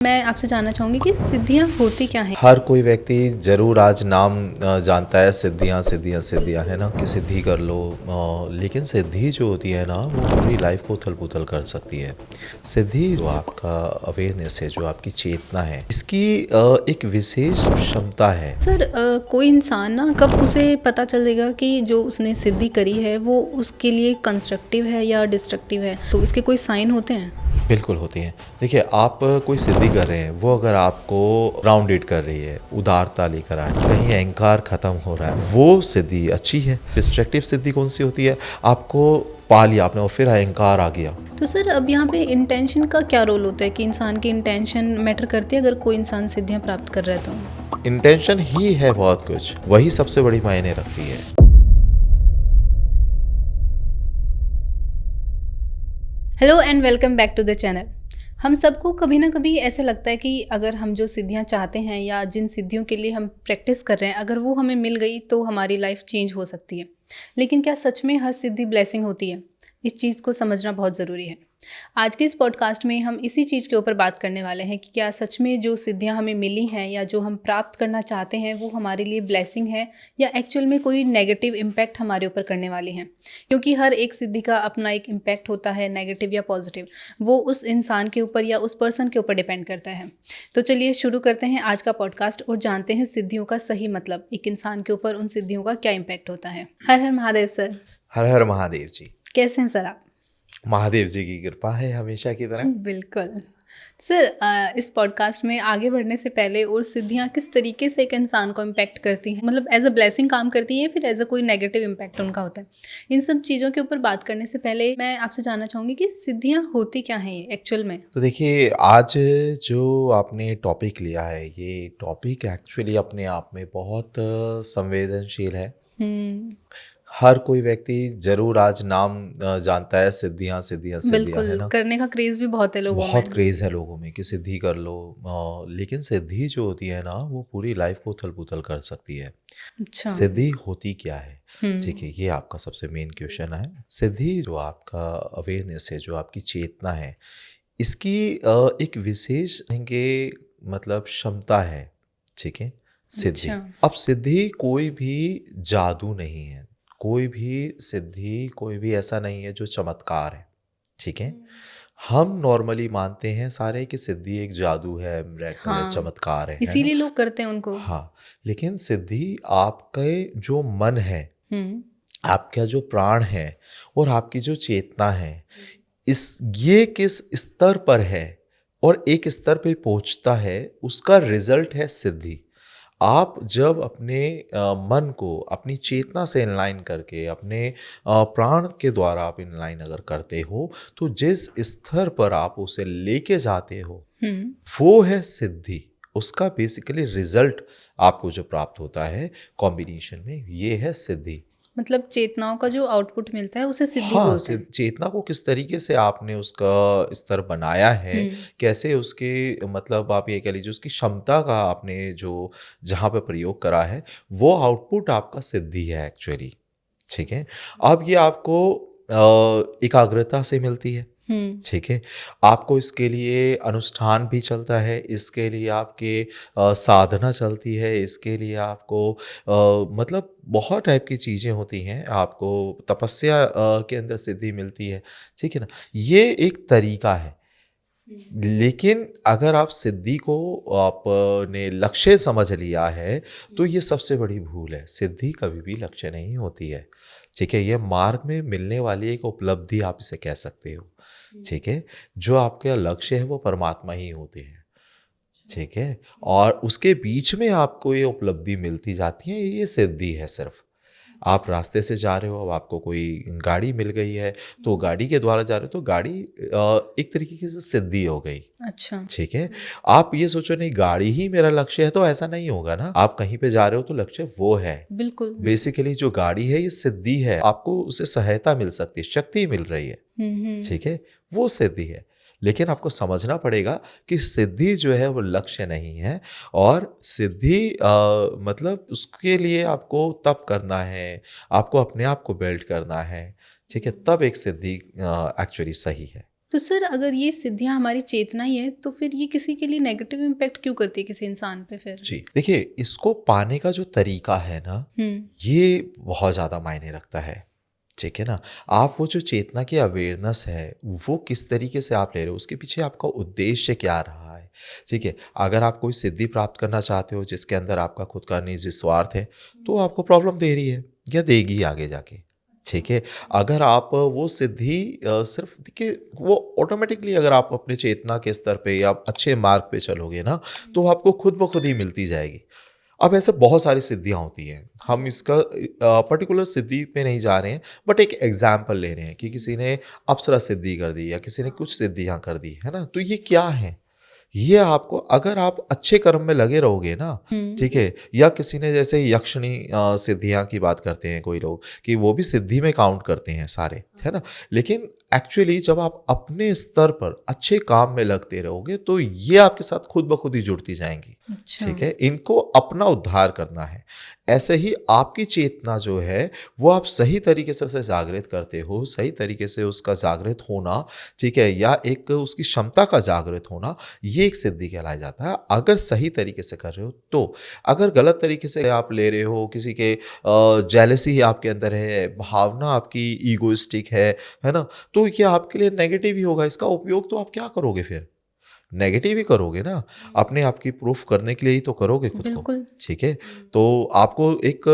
मैं आपसे जानना चाहूँगी कि सिद्धियाँ होती क्या हैं? हर कोई व्यक्ति ज़रूर आज नाम जानता है सिद्धियाँ सिद्धियाँ सिद्धियाँ, है ना, कि सिद्धि कर लो। लेकिन सिद्धि जो होती है ना, वो पूरी लाइफ को उथल पुथल कर सकती है। सिद्धि जो आपका अवेयरनेस है, जो आपकी चेतना है, इसकी एक विशेष क्षमता है। सर कोई इंसान ना कब उसे पता चलेगा कि जो उसने सिद्धि करी है वो उसके लिए कंस्ट्रक्टिव है या डिस्ट्रक्टिव है? तो इसके कोई साइन होते हैं? बिल्कुल होती हैं। देखिए, आप कोई सिद्धि कर रहे हैं, वो अगर आपको ग्राउंडेड कर रही है, उदारता लेकर आए, कहीं अहंकार खत्म हो रहा है, वो सिद्धि अच्छी है। डिस्ट्रक्टिव सिद्धि कौन सी होती है? आपको पा लिया आपने और फिर अहंकार आ गया। तो सर अब यहाँ पे इंटेंशन का क्या रोल होता है कि इंसान की इंटेंशन मैटर करती है अगर कोई इंसान सिद्धियाँ प्राप्त कर रहा है तो? इंटेंशन ही है बहुत कुछ, वही सबसे बड़ी मायने रखती है। Hello and welcome back to the channel. हम सबको कभी ना कभी ऐसे लगता है कि अगर हम जो सिद्धियां चाहते हैं या जिन सिद्धियों के लिए हम प्रैक्टिस कर रहे हैं, अगर वो हमें मिल गई तो हमारी लाइफ चेंज हो सकती है। लेकिन क्या सच में हर सिद्धि ब्लेसिंग होती है? इस चीज़ को समझना बहुत ज़रूरी है। आज के इस पॉडकास्ट में हम इसी चीज़ के ऊपर बात करने वाले हैं कि क्या सच में जो सिद्धियां हमें मिली हैं या जो हम प्राप्त करना चाहते हैं वो हमारे लिए ब्लेसिंग है या एक्चुअल में कोई नेगेटिव इम्पैक्ट हमारे ऊपर करने वाली हैं। क्योंकि हर एक सिद्धि का अपना एक इम्पैक्ट होता है, नेगेटिव या पॉजिटिव। वो उस इंसान के ऊपर या उस पर्सन के ऊपर डिपेंड करता है। तो चलिए शुरू करते हैं आज का पॉडकास्ट और जानते हैं सिद्धियों का सही मतलब, एक इंसान के ऊपर उन सिद्धियों का क्या इम्पैक्ट होता है। हर हर महादेव सर। हर हर महादेव जी। कैसे हैं सर आप? महादेव जी की कृपा है हमेशा की तरह। बिल्कुल। सर इस पॉडकास्ट में आगे बढ़ने से पहले और सिद्धियाँ किस तरीके से एक इंसान को इम्पैक्ट करती हैं, मतलब एज अ ब्लेसिंग काम करती हैं या फिर एज अ कोई नेगेटिव इम्पैक्ट उनका होता है, इन सब चीज़ों के ऊपर बात करने से पहले मैं आपसे जानना चाहूँगी कि सिद्धियाँ होती क्या हैं एक्चुअल में? तो देखिए, आज जो आपने टॉपिक लिया है, ये टॉपिक एक्चुअली अपने आप में बहुत संवेदनशील है। हर कोई व्यक्ति ज़रूर आज नाम जानता है सिद्धियाँ सिद्धियाँ सिद्धियाँ, है बिल्कुल, ना। करने का क्रेज़ भी बहुत है लोगों में। बहुत क्रेज़ है लोगों में कि सिद्धि कर लो। लेकिन सिद्धि जो होती है ना, वो पूरी लाइफ को उथल पुथल कर सकती है। अच्छा। सिद्धि होती क्या है? हम्म। ठीक है, ये आपका सबसे मेन क्वेश्चन है। सिद्धि जो आपका अवेयरनेस है, जो आपकी चेतना है, इसकी एक विशेष कहेंगे मतलब क्षमता है। ठीक है, सिद्धि। अच्छा। अब सिद्धि कोई भी जादू नहीं है, कोई भी सिद्धि, कोई भी ऐसा नहीं है जो चमत्कार है। ठीक है, हम नॉर्मली मानते हैं सारे कि सिद्धि एक जादू है, मिरेकल है, हाँ, चमत्कार है ना। इसीलिए लोग करते हैं उनको। हाँ, लेकिन सिद्धि आपके जो मन है, हम्म। आपका जो प्राण है और आपकी जो चेतना है, इस ये किस स्तर पर है और एक स्तर पे पहुंचता है, उसका रिजल्ट है सिद्धि। आप जब अपने मन को अपनी चेतना से इनलाइन करके अपने प्राण के द्वारा आप इनलाइन अगर करते हो, तो जिस स्तर पर आप उसे लेके जाते हो, हम्म। वो है सिद्धि। उसका बेसिकली रिजल्ट आपको जो प्राप्त होता है कॉम्बिनेशन में, ये है सिद्धि। मतलब चेतनाओं का जो आउटपुट मिलता है उसे सिद्धि हाँ, बोलते हैं। चेतना को किस तरीके से आपने उसका स्तर बनाया है, हम्म। कैसे उसके मतलब आप ये कह लीजिए उसकी क्षमता का आपने जो जहाँ पे प्रयोग करा है, वो आउटपुट आपका सिद्धि है एक्चुअली। ठीक है, अब ये आपको एकाग्रता से मिलती है। हम्म। ठीक है, आपको इसके लिए अनुष्ठान भी चलता है, इसके लिए आपके साधना चलती है, इसके लिए आपको मतलब बहुत टाइप की चीज़ें होती हैं, आपको तपस्या के अंदर सिद्धि मिलती है। ठीक है ना, ये एक तरीका है। लेकिन अगर आप सिद्धि को आपने लक्ष्य समझ लिया है, तो ये सबसे बड़ी भूल है। सिद्धि कभी भी लक्ष्य नहीं होती है। ठीक है, ये मार्ग में मिलने वाली एक उपलब्धि आप इसे कह सकते हो। ठीक है, जो आपका लक्ष्य है वो परमात्मा ही होते हैं। ठीक है, और उसके बीच में आपको ये उपलब्धि मिलती जाती है, ये सिद्धि है सिर्फ। आप रास्ते से जा रहे हो, अब आपको कोई गाड़ी मिल गई है, तो गाड़ी के द्वारा जा रहे हो, तो गाड़ी एक तरीके की सिद्धि हो गई। अच्छा। ठीक है, आप ये सोचो नहीं गाड़ी ही मेरा लक्ष्य है, तो ऐसा नहीं होगा ना। आप कहीं पे जा रहे हो तो लक्ष्य वो है। बिल्कुल। बेसिकली जो गाड़ी है ये सिद्धि है, आपको उससे सहायता मिल सकती है, शक्ति मिल रही है। हम्म। ठीक है, वो सिद्धि है। लेकिन आपको समझना पड़ेगा कि सिद्धि जो है वो लक्ष्य नहीं है, और सिद्धि मतलब उसके लिए आपको तप करना है, आपको अपने आप को बिल्ड करना है। ठीक है, तब एक सिद्धि एक्चुअली सही है। तो सर अगर ये सिद्धियां हमारी चेतना ही है तो फिर ये किसी के लिए नेगेटिव इम्पैक्ट क्यों करती है किसी इंसान पे फिर? जी, देखिए इसको पाने का जो तरीका है ना, ये बहुत ज़्यादा मायने रखता है, ठीक है ना? आप वो जो चेतना की अवेयरनेस है, वो किस तरीके से आप ले रहे हो, उसके पीछे आपका उद्देश्य क्या रहा है, ठीक है? अगर आप कोई सिद्धि प्राप्त करना चाहते हो जिसके अंदर आपका खुद का निजी स्वार्थ है, तो आपको प्रॉब्लम दे रही है या देगी आगे जाके, ठीक है? अगर आप वो सिद्धि सिर्फ़ देखिए वो ऑटोमैटिकली अगर आप अपने चेतना के स्तर पे या अच्छे मार्ग पे चलोगे ना, तो आपको खुद ब खुद ही मिलती जाएगी। अब ऐसे बहुत सारी सिद्धियाँ होती हैं। हम इसका पर्टिकुलर सिद्धि पे नहीं जा रहे हैं, बट एक एग्ज़ाम्पल ले रहे हैं कि किसी ने अप्सरा सिद्धि कर दी या किसी ने कुछ सिद्धियाँ कर दी, है ना? तो ये क्या हैं? ये आपको अगर आप अच्छे कर्म में लगे रहोगे ना, ठीक है? या किसी ने जैसे यक्षिणी सिद्धियाँ की बात करते हैं कोई लोग कि वो भी सिद्धि में काउंट करते हैं सारे, है ना? लेकिन एक्चुअली जब आप अपने स्तर पर अच्छे काम में लगते रहोगे तो ये आपके साथ खुद ब खुद ही जुड़ती जाएँगी, अच्छा। ठीक है? इनको अपना उद्धार करना है। ऐसे ही आपकी चेतना जो है, वो आप सही तरीके से उसे जागृत करते हो, सही तरीके से उसका जागृत होना, ठीक है? या एक उसकी क्षमता का जागृत होना, ये एक सिद्धि कहलाया जाता है, अगर सही तरीके से कर रहे हो तो। अगर गलत तरीके से आप ले रहे हो, किसी के जेलसी आपके अंदर है, भावना आपकी ईगोइस्टिक है ना? तो ये आपके लिए नेगेटिव ही होगा, इसका उपयोग तो आप क्या करोगे फिर? नेगेटिव ही करोगे ना, अपने आप की प्रूफ करने के लिए ही तो करोगे खुद को, बिल्कुल। ठीक है? तो आपको एक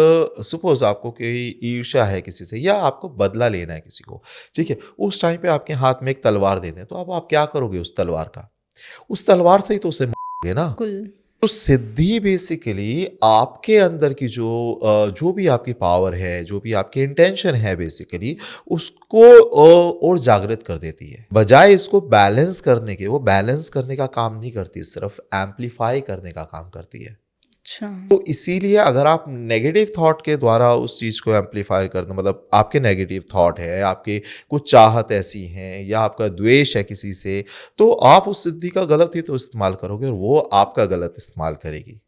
सपोज़ आपको कोई ईर्ष्या है किसी से या आपको बदला लेना है किसी को, ठीक है? उस टाइम पे आपके हाथ में एक तलवार दे दें, तो अब आप क्या करोगे उस तलवार का? उस तलवार से ही तो उसे मारोगे ना। बिल्कुल। तो सिद्धि बेसिकली आपके अंदर की जो भी आपकी पावर है, जो भी आपकी इंटेंशन है बेसिकली उसको और जागृत कर देती है। बजाय इसको बैलेंस करने के, वो बैलेंस करने का काम नहीं करती, सिर्फ एम्प्लीफाई करने का काम करती है। अच्छा। तो इसीलिए अगर आप नेगेटिव थॉट के द्वारा उस चीज़ को एम्प्लीफाई करना, मतलब आपके नेगेटिव थॉट है, आपके कुछ चाहत ऐसी हैं या आपका द्वेष है किसी से, तो आप उस सिद्धि का गलत ही तो इस्तेमाल करोगे और वो आपका गलत इस्तेमाल करेगी,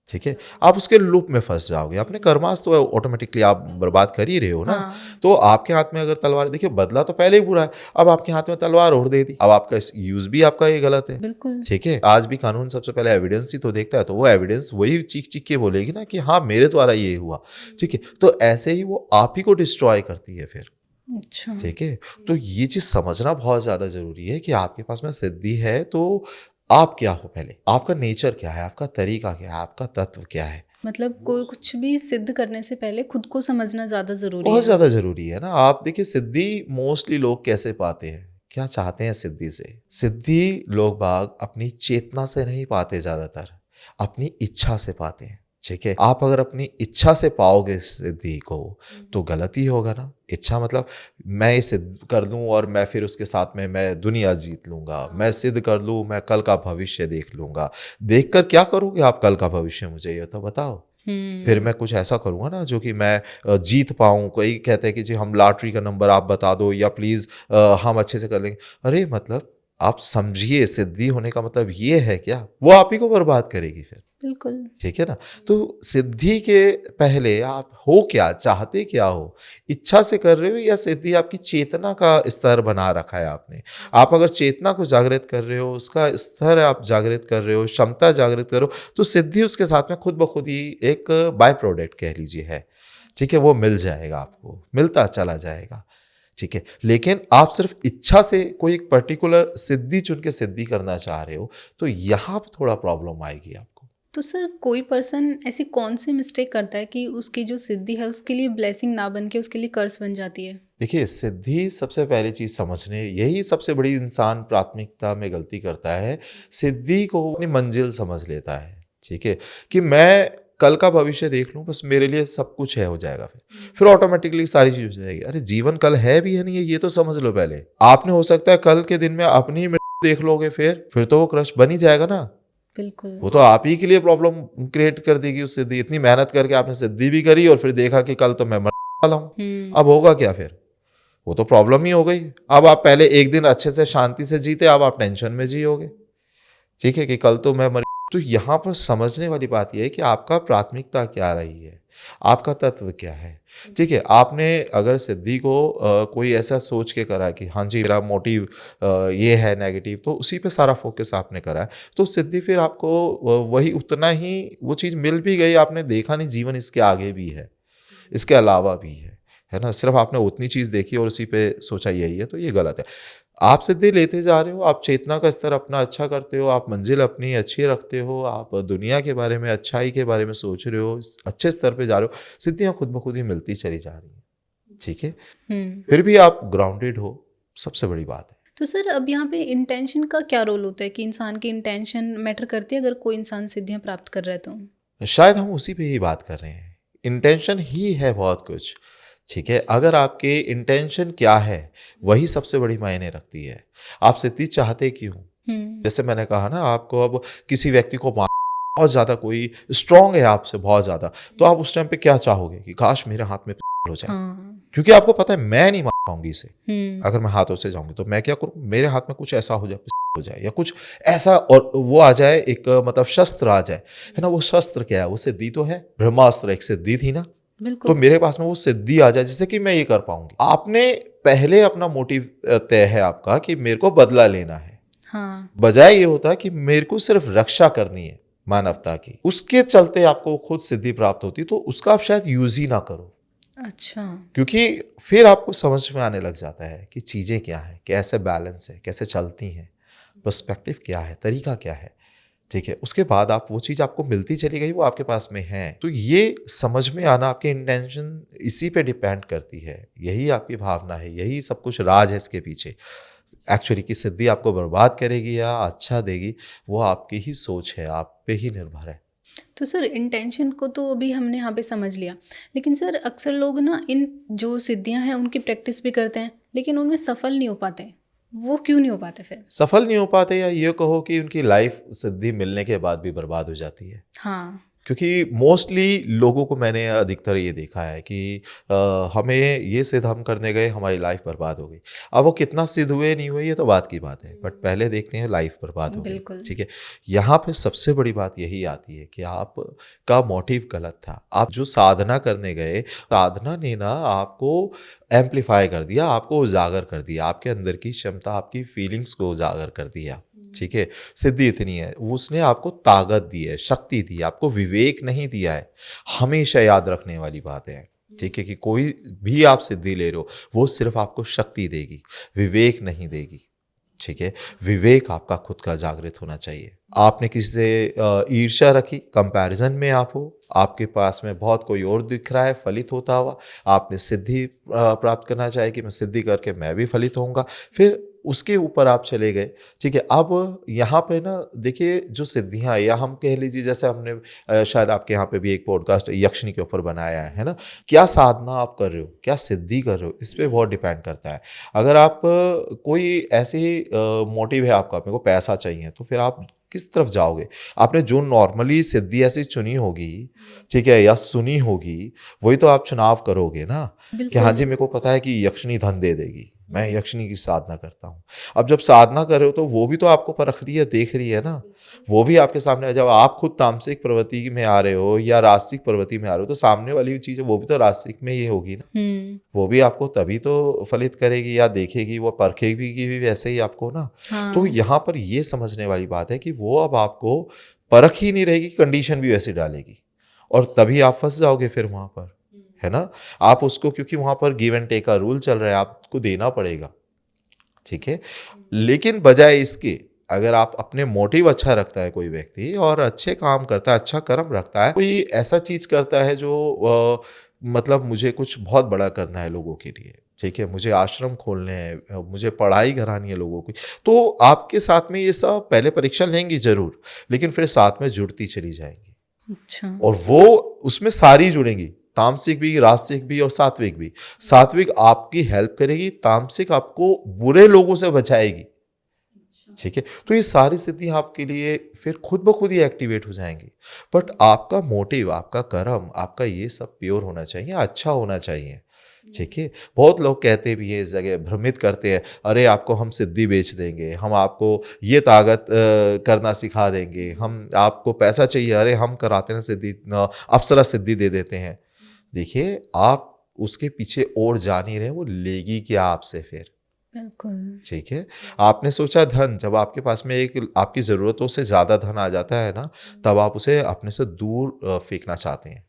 ठीक है? आप उसके लूप में फंस जाओगे, अपने कर्मास तो ऑटोमेटिकली आप बर्बाद कर ही रहे हो ना। हाँ। तो आपके हाथ में अगर तलवार, देखिए बदला तो पहले ही बुरा है, अब आपके हाथ में तलवार और दे दी, अब आपका यूज भी आपका ये गलत है, बिल्कुल। ठीक है? आज भी कानून सबसे पहले एविडेंस ही तो देखता है, तो वो एविडेंस वही चीख चीख के बोलेगी ना कि हाँ मेरे द्वारा ये हुआ, ठीक है? तो ऐसे ही वो आप ही को डिस्ट्रॉय करती है फिर, अच्छा। ठीक है? तो ये चीज़ समझना बहुत ज़्यादा ज़रूरी है कि आपके पास में सिद्धि है तो आप क्या हो, पहले आपका नेचर क्या है, आपका तरीका क्या है, आपका तत्व क्या है, मतलब कोई कुछ भी सिद्ध करने से पहले खुद को समझना ज़्यादा ज़रूरी बहुत है। ज़्यादा ज़रूरी है ना। आप देखिए सिद्धि मोस्टली लोग कैसे पाते हैं, क्या चाहते हैं सिद्धि से? सिद्धि लोग बाग अपनी चेतना से नहीं पाते, ज़्यादातर अपनी इच्छा से पाते हैं, ठीक है? आप अगर अपनी इच्छा से पाओगे सिद्धि को तो गलत ही होगा ना। इच्छा मतलब मैं ये सिद्ध कर लूँ और मैं फिर उसके साथ में मैं दुनिया जीत लूँगा, मैं सिद्ध कर लूँ, मैं कल का भविष्य देख लूँगा। देख कर क्या करोगे आप कल का भविष्य, मुझे ये तो बताओ? फिर मैं कुछ ऐसा करूँगा ना जो कि मैं जीत पाऊँ। कोई कहते हैं कि जी हम लॉटरी का नंबर आप बता दो या प्लीज़ हम अच्छे से कर लेंगे। अरे मतलब आप समझिए, सिद्धि होने का मतलब ये है क्या? वो आप ही को बर्बाद करेगी फिर, बिल्कुल। ठीक है ना? तो सिद्धि के पहले आप हो क्या, चाहते क्या हो? इच्छा से कर रहे हो या सिद्धि आपकी चेतना का स्तर बना रखा है आपने? आप अगर चेतना को जागृत कर रहे हो, उसका स्तर आप जागृत कर रहे हो, क्षमता जागृत कर रहे हो, तो सिद्धि उसके साथ में खुद ब खुद ही एक बाय प्रोडक्ट कह लीजिए है, ठीक है? वो मिल जाएगा आपको, मिलता चला जाएगा, ठीक है? लेकिन आप सिर्फ इच्छा से कोई एक पर्टिकुलर सिद्धि चुन के सिद्धि करना चाह रहे हो, तो यहाँ पे थोड़ा प्रॉब्लम आएगी आपको। तो सर कोई पर्सन ऐसी कौन सी मिस्टेक करता है कि उसकी जो सिद्धि है उसके लिए ब्लेसिंग ना बन के उसके लिए कर्स बन जाती है? देखिए सिद्धि सबसे पहली चीज़ समझने, यही सबसे बड़ी इंसान प्राथमिकता में गलती करता है। सिद्धि को अपनी मंजिल समझ लेता है, ठीक है? कि मैं कल का भविष्य देख लूँ, बस मेरे लिए सब कुछ है, हो जाएगा फिर ऑटोमेटिकली सारी चीज़ हो जाएगी। अरे जीवन कल है भी है नहीं है, ये तो समझ लो पहले। आपने हो सकता है कल के दिन में अपनी ही मृत्यु देख लोगे, फिर तो वो क्रश बन ही जाएगा ना। बिल्कुल। वो तो आप ही के लिए प्रॉब्लम क्रिएट कर देगी उस सिद्धि। इतनी मेहनत करके आपने सिद्धि भी करी और फिर देखा कि कल तो मैं मरने वाला हूँ, अब होगा क्या फिर? वो तो प्रॉब्लम ही हो गई। अब आप पहले एक दिन अच्छे से शांति से जीते, अब आप टेंशन में जियोगे, ठीक है? कि कल तो मैं मर तो यहाँ पर समझने वाली बात यह है कि आपका प्राथमिकता क्या रही है, आपका तत्व क्या है। ठीक है, आपने अगर सिद्धि को कोई ऐसा सोच के करा कि हाँ जी मेरा मोटिव ये है नेगेटिव, तो उसी पे सारा फोकस आपने करा है, तो सिद्धि फिर आपको वही उतना ही वो चीज़ मिल भी गई, आपने देखा नहीं जीवन इसके आगे भी है, इसके अलावा भी है ना, सिर्फ आपने उतनी चीज़ देखी और उसी पे सोचा यही है, तो ये गलत है। आप सिद्धि लेते जा रहे हो, आप चेतना का स्तर अपना अच्छा करते हो, आप मंजिल अपनी अच्छी रखते हो, आप दुनिया के बारे में, अच्छाई के बारे में सोच रहे हो, अच्छे स्तर पे जा रहे हो, सिद्धियां खुद ब खुद ही मिलती चली जा रही हैं। ठीक है, फिर भी आप ग्राउंडेड हो, सबसे बड़ी बात है। तो सर अब यहाँ पे इंटेंशन का क्या रोल होता है कि इंसान की इंटेंशन मैटर करती है अगर कोई इंसान सिद्धियां प्राप्त कर रहा है तो? शायद हम उसी पे ही बात कर रहे हैं, इंटेंशन ही है बहुत कुछ। ठीक है, अगर आपके इंटेंशन क्या है वही सबसे बड़ी मायने रखती है। आप सिद्धि चाहते क्यों? जैसे मैंने कहा ना, आपको अब किसी व्यक्ति को बहुत ज़्यादा कोई स्ट्रांग है आपसे बहुत ज़्यादा, तो आप उस टाइम पे क्या चाहोगे कि काश मेरे हाथ में हो जाए। क्योंकि आपको पता है मैं नहीं मार पाऊंगी इसे, अगर मैं हाथों से जाऊंगी तो मैं क्या करूँ, मेरे हाथ में कुछ ऐसा हो जाए या कुछ ऐसा, और वो आ जाए, एक मतलब शस्त्र आ जाए, है ना। वो शस्त्र क्या है? वो सिद्धि तो है, ब्रह्मास्त्र एक सिद्धि थी ना। तो मेरे पास में वो सिद्धि आ जाए जिससे कि मैं ये कर पाऊंगी। आपने पहले अपना मोटिव तय है आपका कि मेरे को बदला लेना है, बजाय ये होता है कि मेरे को सिर्फ रक्षा करनी है मानवता की, उसके चलते आपको खुद सिद्धि प्राप्त होती, तो उसका आप शायद यूज ही ना करो। अच्छा, क्योंकि फिर आपको समझ में आने लग जाता है कि चीजें क्या है, कैसे बैलेंस है, कैसे चलती हैं, पर्सपेक्टिव क्या है, तरीका क्या है। ठीक है, उसके बाद आप वो चीज़ आपको मिलती चली गई, वो आपके पास में है, तो ये समझ में आना, आपके इंटेंशन इसी पे डिपेंड करती है, यही आपकी भावना है, यही सब कुछ राज है इसके पीछे। एक्चुअली की सिद्धि आपको बर्बाद करेगी या अच्छा देगी, वो आपकी ही सोच है, आप पे ही निर्भर है। तो सर इंटेंशन को तो अभी हमने यहाँ पे समझ लिया, लेकिन सर अक्सर लोग ना इन जो सिद्धियाँ हैं उनकी प्रैक्टिस भी करते हैं लेकिन उनमें सफल नहीं हो पाते। वो क्यों नहीं हो पाते? फिर सफल नहीं हो पाते, या ये कहो कि उनकी लाइफ सिद्धि मिलने के बाद भी बर्बाद हो जाती है। हाँ, क्योंकि मोस्टली लोगों को मैंने अधिकतर ये देखा है कि हमें ये सिद्ध हम करने गए, हमारी लाइफ बर्बाद हो गई। अब वो कितना सिद्ध हुए नहीं हुए ये तो बात की बात है, बट पहले देखते हैं लाइफ बर्बाद हो गई। ठीक है, यहाँ पे सबसे बड़ी बात यही आती है कि आप का मोटिव गलत था। आप जो साधना करने गए, साधना ने ना आपको एम्पलीफाई कर दिया, आपको उजागर कर दिया, आपके अंदर की क्षमता, आपकी फीलिंग्स को उजागर कर दिया। ठीक है, सिद्धि इतनी है, उसने आपको ताकत दी है, शक्ति दी, आपको विवेक नहीं दिया है। हमेशा याद रखने वाली बात है। ठीक है, कि कोई भी आप सिद्धि ले रहे हो, वो सिर्फ आपको शक्ति देगी, विवेक नहीं देगी। ठीक है, विवेक आपका खुद का जागृत होना चाहिए। आपने किसी से ईर्ष्या रखी, कंपैरिजन में आप हो, आपके पास में बहुत कोई और दिख रहा है फलित होता हुआ, आपने सिद्धि प्राप्त करना चाहे कि मैं सिद्धि करके मैं भी फलित होऊंगा, फिर उसके ऊपर आप चले गए। ठीक है, अब यहाँ पे ना देखिए, जो सिद्धियाँ, या हम कह लीजिए जैसे हमने शायद आपके यहाँ पे भी एक पॉडकास्ट यक्षिणी के ऊपर बनाया है ना, क्या साधना आप कर रहे हो, क्या सिद्धि कर रहे हो, इस पर बहुत डिपेंड करता है। अगर आप कोई ऐसे मोटिव है आपका, मेरे को पैसा चाहिए, तो फिर आप किस तरफ जाओगे? आपने जो नॉर्मली सिद्धि ऐसी चुनी होगी, ठीक है, या सुनी होगी, वही तो आप चुनाव करोगे ना, कि हाँ जी मेरे को पता है कि यक्षिणी धन दे देगी, मैं यक्षिणी की साधना करता हूँ। अब जब साधना कर रहे हो तो वो भी तो आपको परख रही है, देख रही है ना, वो भी आपके सामने। जब आप खुद तामसिक प्रवृत्ति में आ रहे हो या राजसिक प्रवृत्ति में आ रहे हो, तो सामने वाली चीज़ है वो भी तो राजसिक में ही होगी ना, वो भी आपको तभी तो फलित करेगी या देखेगी, वो परखेगी भी वैसे ही आपको ना। हाँ। तो यहाँ पर ये समझने वाली बात है कि वो अब आपको परख ही नहीं रहेगी, कंडीशन भी वैसे डालेगी, और तभी आप फंस जाओगे फिर वहाँ पर, है ना। आप उसको, क्योंकि वहाँ पर गिव एंड टेक का रूल चल रहा है, आपको देना पड़ेगा। ठीक है, लेकिन बजाय इसके, अगर आप अपने मोटिव अच्छा रखता है कोई व्यक्ति और अच्छे काम करता है, अच्छा कर्म रखता है, कोई ऐसा चीज करता है जो मतलब मुझे कुछ बहुत बड़ा करना है लोगों के लिए, ठीक है, मुझे आश्रम खोलने हैं, मुझे पढ़ाई करानी है लोगों की, तो आपके साथ में ये सब पहले परीक्षा लेंगी जरूर, लेकिन फिर साथ में जुड़ती चली जाएंगी। अच्छा। और वो उसमें सारी जुड़ेंगी, तामसिक भी, राजसिक भी और सात्विक भी। सात्विक आपकी हेल्प करेगी, तामसिक आपको बुरे लोगों से बचाएगी। ठीक है, तो ये सारी स्थितियां आपके लिए फिर खुद ब खुद ही एक्टिवेट हो जाएंगी। बट आपका मोटिव, आपका कर्म, आपका ये सब प्योर होना चाहिए, अच्छा होना चाहिए। ठीक है। बहुत लोग कहते भी हैं इस जगह, भ्रमित करते हैं, अरे आपको हम सिद्धि बेच देंगे, हम आपको ये ताकत करना सिखा देंगे, हम आपको पैसा चाहिए, अरे हम कराते हैं सिद्धि, अप्सरा सिद्धि दे देते हैं। देखिए, आप उसके पीछे और जा नहीं रहे, वो लेगी क्या आपसे फिर? बिल्कुल। ठीक है। आपने सोचा धन, जब आपके पास में एक आपकी ज़रूरतों से ज़्यादा धन आ जाता है ना, तब आप उसे अपने से दूर फेंकना चाहते हैं।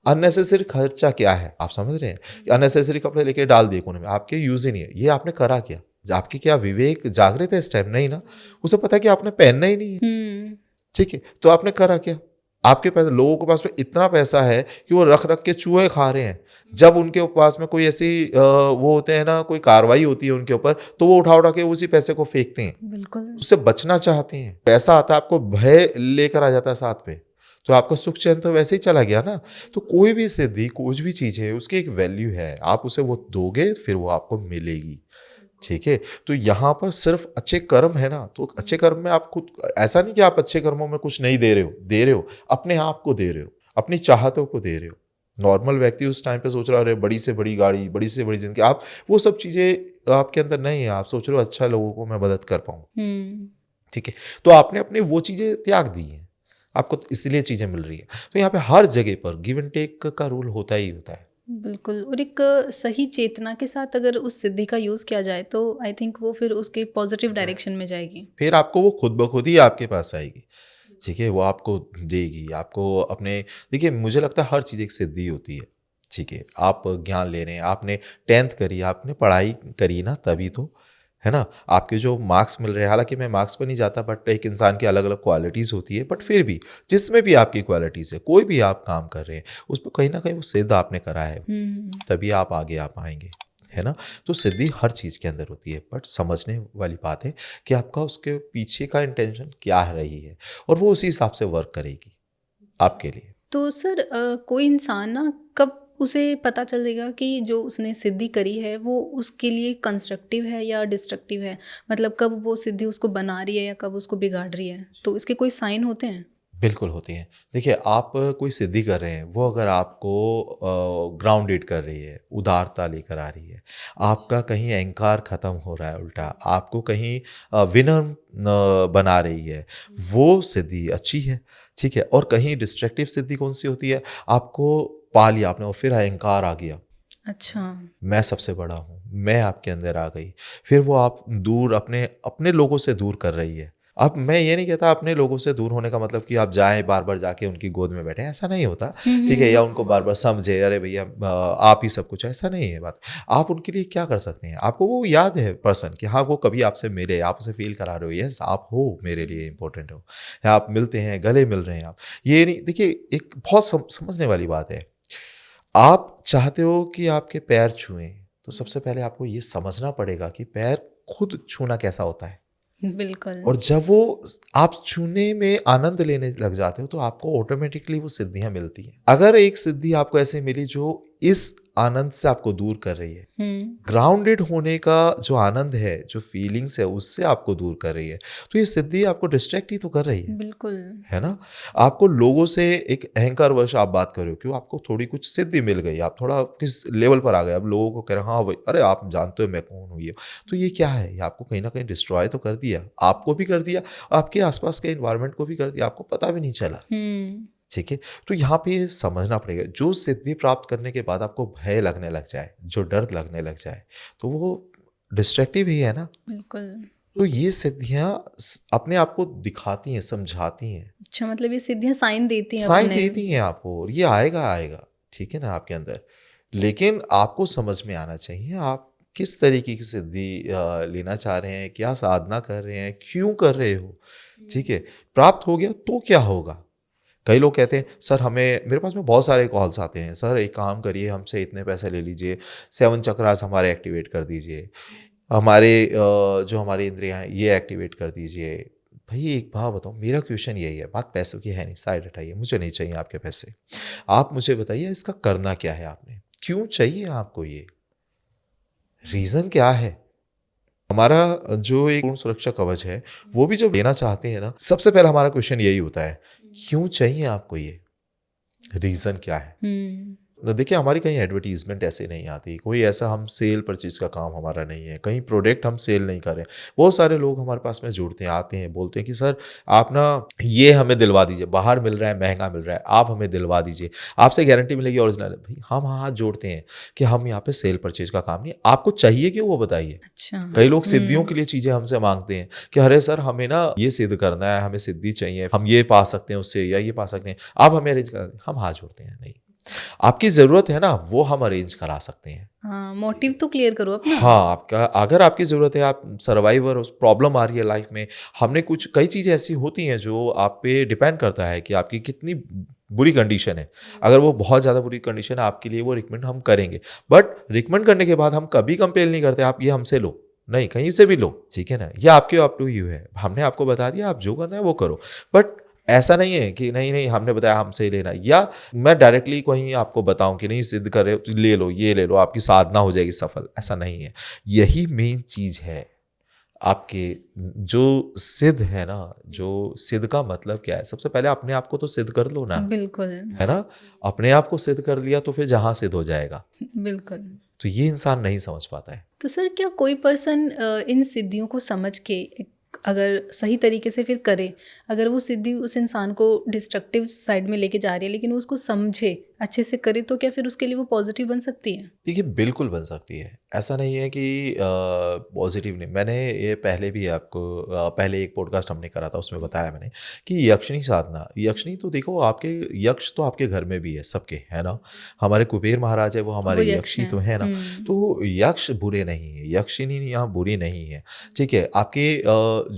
अननेसेसरी खर्चा क्या है, आप समझ रहे हैं? अननेसेसरी कपड़े लेके डाल दिए कोने में, आपके यूज़ ही नहीं है। ये आपने करा क्या? आपकी क्या विवेक जागृत है इस टाइम? नहीं ना। उसे पता है कि आपने पहनना ही नहीं है। ठीक है, तो आपने करा क्या? आपके पास, लोगों के पास में इतना पैसा है कि वो रख रख के चूहे खा रहे हैं। जब उनके पास में कोई ऐसी वो होते हैं ना, कोई कार्रवाई होती है उनके ऊपर, तो वो उठा उठा के उसी पैसे को फेंकते हैं। बिल्कुल। उससे बचना चाहते हैं। पैसा आता है, आपको भय लेकर आ जाता है साथ में, तो आपका सुख चैन तो वैसे ही चला गया ना। तो कोई भी सिद्धि, कोई भी चीज़ है, उसकी एक वैल्यू है। आप उसे वो दोगे, फिर वो आपको मिलेगी। ठीक है। तो यहाँ पर सिर्फ अच्छे कर्म है ना, तो अच्छे कर्म में आप खुद, ऐसा नहीं कि आप अच्छे कर्मों में कुछ नहीं दे रहे हो, दे रहे हो, अपने आप को दे रहे हो, अपनी चाहतों को दे रहे हो। नॉर्मल व्यक्ति उस टाइम पे सोच रहा है, अरे बड़ी से बड़ी गाड़ी, बड़ी से बड़ी जिंदगी, आप वो सब चीज़ें आपके अंदर नहीं है। आप सोच रहे हो अच्छा लोगों को मैं मदद कर पाऊँ। ठीक है। तो आपने अपनी वो चीज़ें त्याग दी हैं, आपको इसलिए चीज़ें मिल रही है। तो यहाँ पे हर जगह पर गिव एंड टेक का रूल होता ही होता है। बिल्कुल। और एक सही चेतना के साथ अगर उस सिद्धि का यूज़ किया जाए तो आई थिंक वो फिर उसके पॉजिटिव डायरेक्शन में जाएगी। फिर आपको वो खुद ब खुद ही आपके पास आएगी। ठीक है, वो आपको देगी, आपको अपने, देखिए मुझे लगता है हर चीज़ एक सिद्धि होती है। ठीक है, आप ज्ञान ले रहे हैं, आपने 10th करी, आपने पढ़ाई करी ना, तभी तो, है ना? आपके जो मार्क्स मिल रहे हैं, हालाँकि मैं मार्क्स पर नहीं जाता, बट एक इंसान की अलग-अलग क्वालिटीज़ होती है, बट फिर भी जिसमें भी आपकी क्वालिटीज़ है, कोई भी आप काम कर रहे हैं, उसमें कहीं न कहीं वो सिद्ध आपने करा है, तभी आप आगे आ पाएँगे, है ना? तो सिद्धि हर चीज़ के अंदर होती है, बट समझने वाली बात है कि आपका उसके पीछे का इंटेंशन क्या रही है, और वो उसी हिसाब से वर्क करेगी आपके लिए। तो सर कोई इंसान ना कब उसे पता चलेगा कि जो उसने सिद्धि करी है वो उसके लिए कंस्ट्रक्टिव है या डिस्ट्रक्टिव है? मतलब कब वो सिद्धि उसको बना रही है या कब उसको बिगाड़ रही है? तो इसके कोई साइन होते हैं? बिल्कुल होती हैं। देखिए, आप कोई सिद्धि कर रहे हैं, वो अगर आपको ग्राउंडेड कर रही है, उदारता लेकर आ रही है, आपका कहीं अहंकार ख़त्म हो रहा है उल्टा, आपको कहीं विनम्र बना रही है, वो सिद्धि अच्छी है। ठीक है। और कहीं डिस्ट्रक्टिव सिद्धि कौन-सी होती है? आपको पा लिया आपने और फिर अहंकार आ गया। अच्छा। मैं सबसे बड़ा हूँ, मैं आपके अंदर आ गई। फिर वो आप दूर, अपने अपने लोगों से दूर कर रही है। अब मैं ये नहीं कहता अपने लोगों से दूर होने का मतलब कि आप जाएँ बार-बार जाके उनकी गोद में बैठें, ऐसा नहीं होता। ठीक है? या उनको बार-बार समझें, अरे भैया आप ही सब कुछ है, ऐसा नहीं है बात। आप उनके लिए क्या कर सकते हैं? आपको वो याद है पर्सन कि हाँ, वो कभी आपसे मिले, आप उसे फ़ील करा रहे हो, यस आप हो, मेरे लिए इम्पोर्टेंट हो। या आप मिलते हैं, गले मिल रहे हैं आप। ये नहीं, देखिए एक बहुत समझने वाली बात है। आप चाहते हो कि आपके पैर छुएँ, तो सबसे पहले आपको ये समझना पड़ेगा कि पैर खुद छूना कैसा होता है। बिल्कुल। और जब वो आप छूने में आनंद लेने लग जाते हो, तो आपको ऑटोमेटिकली वो सिद्धियाँ मिलती हैं। अगर एक सिद्धि आपको ऐसे मिली जो इस आनंद से आपको दूर कर रही है, ग्राउंडेड होने का जो आनंद है, जो फीलिंग्स है, उससे आपको दूर कर रही है, तो ये सिद्धि आपको डिस्ट्रैक्ट ही तो कर रही है। बिल्कुल। है ना? आपको लोगों से एक अहंकारवश आप बात कर रहे हो, क्यों? आपको थोड़ी कुछ सिद्धि मिल गई, आप थोड़ा किस लेवल पर आ गए, अब लोगों को कह रहे हो, हाँ भाई, अरे आप जानते हो मैं कौन हूँ, ये। तो ये क्या है? ये आपको कहीं न कहीं डिस्ट्रॉय तो कर दिया, आपको भी कर दिया, आपके आस-पास के एनवायरनमेंट को भी कर दिया, आपको पता भी नहीं चला। ठीक है? तो यहाँ पे ये समझना पड़ेगा, जो सिद्धि प्राप्त करने के बाद आपको भय लगने लग जाए, जो डर लगने लग जाए, तो वो डिस्ट्रैक्टिव ही है ना? बिल्कुल। तो ये सिद्धियाँ अपने आप को दिखाती हैं, समझाती हैं, अच्छा, मतलब ये सिद्धियाँ साइन देती हैं साइन अपने। देती हैं आपको, और ये आएगा आएगा, ठीक है ना, आपके अंदर। लेकिन आपको समझ में आना चाहिए आप किस तरीके की सिद्धि लेना चाह रहे हैं, क्या साधना कर रहे हैं, क्यों कर रहे हो। ठीक है। प्राप्त हो गया तो क्या होगा? कई लोग कहते हैं, सर हमें, मेरे पास में बहुत सारे कॉल्स आते हैं, सर एक काम करिए, हमसे इतने पैसे ले लीजिए, 7 चक्रास हमारे एक्टिवेट कर दीजिए, हमारे जो हमारी इंद्रियां हैं ये एक्टिवेट कर दीजिए। भाई एक बात बताओ, मेरा क्वेश्चन यही है, बात पैसों की है नहीं, साइड हटाइए, मुझे नहीं चाहिए आपके पैसे। आप मुझे बताइए इसका करना क्या है, आपने क्यों चाहिए आपको, ये रीज़न क्या है? हमारा जो एक पूर्ण सुरक्षा कवच है, वो भी जब लेना चाहते हैं ना, सबसे पहला हमारा क्वेश्चन यही होता है, क्यों चाहिए आपको ये, रीज़न क्या है? देखिए हमारी कहीं एडवर्टीजमेंट ऐसे नहीं आती, कोई ऐसा हम सेल परचेज का काम हमारा नहीं है, कहीं प्रोडक्ट हम सेल नहीं कर रहे हैं। बहुत सारे लोग हमारे पास में जुड़ते हैं, आते हैं, बोलते हैं कि सर आप ना ये हमें दिलवा दीजिए, बाहर मिल रहा है महंगा मिल रहा है, आप हमें दिलवा दीजिए, आपसे गारंटी मिलेगी ओरिजिनल। भाई हम हाथ जोड़ते हैं कि हम यहाँ पे सेल परचेज का काम नहीं, आपको चाहिए कि वो बताइए। अच्छा। कई लोग सिद्धियों के लिए चीजें हमसे मांगते हैं कि अरे सर हमें ना ये सिद्ध करना है, हमें सिद्धि चाहिए, हम ये पा सकते हैं उससे या ये पा सकते हैं, आप हमें अरेंज करा दें। हम हाथ जोड़ते हैं, नहीं, आपकी ज़रूरत है ना वो हम अरेंज करा सकते हैं। हाँ, मोटिव तो क्लियर करो अपना। हाँ, आपका अगर आपकी ज़रूरत है, आप सर्वाइवर उस प्रॉब्लम आ रही है लाइफ में, हमने कुछ कई चीज़ें ऐसी होती हैं जो आप पे डिपेंड करता है कि आपकी कितनी बुरी कंडीशन है। अगर वो बहुत ज़्यादा बुरी कंडीशन है आपके लिए, वो रिकमेंड हम करेंगे, बट रिकमेंड करने के बाद हम कभी कंपेल नहीं करते आप ये हमसे लो, नहीं कहीं से भी लो, ठीक है ना, ये आपके अप टू यू है, हमने आपको बता दिया आप जो करना है वो करो। बट ऐसा नहीं है कि नहीं नहीं हमने बताया हमसे ही लेना, या मैं डायरेक्टली कहीं आपको बताऊं कि नहीं सिद्ध कर रहे हो तो ले लो, ये ले लो, आपकी साधना हो जाएगी सफल, ऐसा नहीं है। यही मेन चीज है आपके जो सिद्ध है ना, जो सिद्ध का मतलब क्या है, सबसे पहले अपने आप को तो सिद्ध कर लो ना, बिल्कुल। है ना। अपने आप को सिद्ध कर लिया तो फिर जहां सिद्ध हो जाएगा। बिल्कुल। तो ये इंसान नहीं समझ पाता है। तो सर क्या कोई पर्सन इन सिद्धियों को समझ के अगर सही तरीके से फिर करे, अगर वो सिद्धि उस इंसान को डिस्ट्रक्टिव साइड में लेके जा रही है लेकिन वो उसको समझे अच्छे से करे, तो क्या फिर उसके लिए वो पॉजिटिव बन सकती है? देखिए बिल्कुल बन सकती है, ऐसा नहीं है कि पॉजिटिव नहीं। मैंने ये पहले भी आपको पहले एक पॉडकास्ट हमने करा था उसमें बताया मैंने कि यक्षिणी साधना, यक्षिणी तो देखो आपके, यक्ष तो आपके घर में भी है सबके, है ना। हमारे कुबेर महाराज है वो हमारे वो यक्ष यक्षी हैं। तो है ना। तो यक्ष बुरे नहीं है, यक्षिणी यहाँ बुरी नहीं है, ठीक है। आपके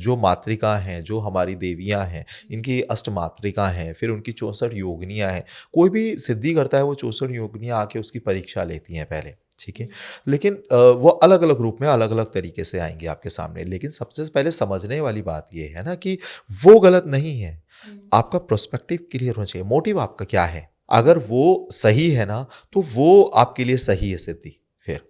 जो मातृका हैं, जो हमारी देवियाँ हैं, इनकी अष्टमातृका हैं, फिर उनकी 64 योगिनियाँ हैं। कोई भी सिद्धि करता है वो 64 योगिनियाँ आके उसकी परीक्षा लेती हैं पहले, ठीक है। लेकिन वो अलग अलग रूप में अलग अलग तरीके से आएंगे आपके सामने। लेकिन सबसे पहले समझने वाली बात ये है ना कि वो गलत नहीं है, आपका पर्सपेक्टिव क्लियर होना चाहिए, मोटिव आपका क्या है। अगर वो सही है ना तो वो आपके लिए सही है सिद्धि। फिर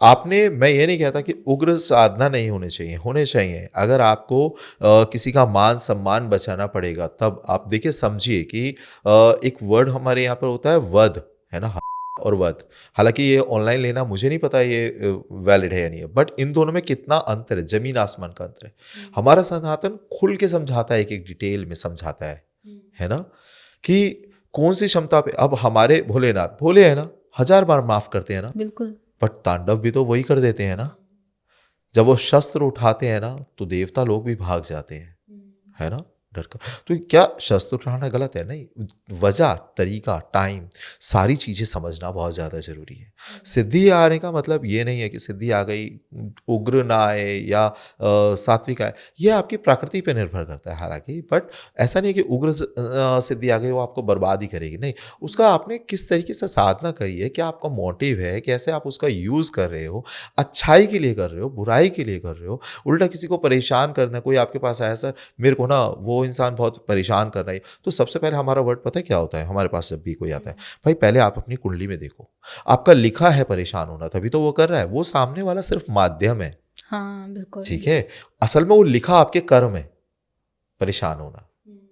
आपने, मैं ये नहीं कहता कि उग्र साधना नहीं होने चाहिए, होने चाहिए। अगर आपको किसी का मान सम्मान बचाना पड़ेगा तब आप देखिए, समझिए कि एक वर्ड हमारे यहाँ पर होता है वध, है ना, और वध। हालांकि ये ऑनलाइन लेना मुझे नहीं पता ये वैलिड है या नहीं है, बट इन दोनों में कितना अंतर है, जमीन आसमान का अंतर है। हमारा सनातन खुल के समझाता है, एक एक डिटेल में समझाता है ना, कि कौन सी क्षमता पे। अब हमारे भोलेनाथ भोले है ना, 1000 बार माफ करते हैं ना, बिल्कुल। बट तांडव भी तो वही कर देते हैं ना। जब वो शस्त्र उठाते हैं ना तो देवता लोग भी भाग जाते हैं, है ना, डर का। तो क्या शस्त्र उठाना गलत है? नहीं, वजह, तरीका, टाइम, सारी चीजें समझना बहुत ज्यादा जरूरी है। सिद्धि आने का मतलब ये नहीं है कि सिद्धि आ गई, उग्र ना आए या सात्विक आए, ये आपकी प्रकृति पे निर्भर करता है हालांकि। बट ऐसा नहीं है कि उग्र सिद्धि आ गई वो आपको बर्बाद ही करेगी, नहीं। उसका आपने किस तरीके से साधना करी है, क्या आपका मोटिव है, कैसे आप उसका यूज कर रहे हो, अच्छाई के लिए कर रहे हो, बुराई के लिए कर रहे हो, उल्टा किसी को परेशान करना। कोई आपके पास आया, सर मेरे को ना वो इंसान बहुत परेशान कर रहा है, तो सबसे पहले हमारा वर्ड पता है क्या होता है हमारे पास जब भी कोई आता है? भाई पहले आप अपनी कुंडली में देखो, आपका लिखा है परेशान होना, तभी तो वो कर रहा है। वो सामने वाला सिर्फ माध्यम है, हाँ बिल्कुल। ठीक है। असल में वो लिखा आपके कर्म है, परेशान होना,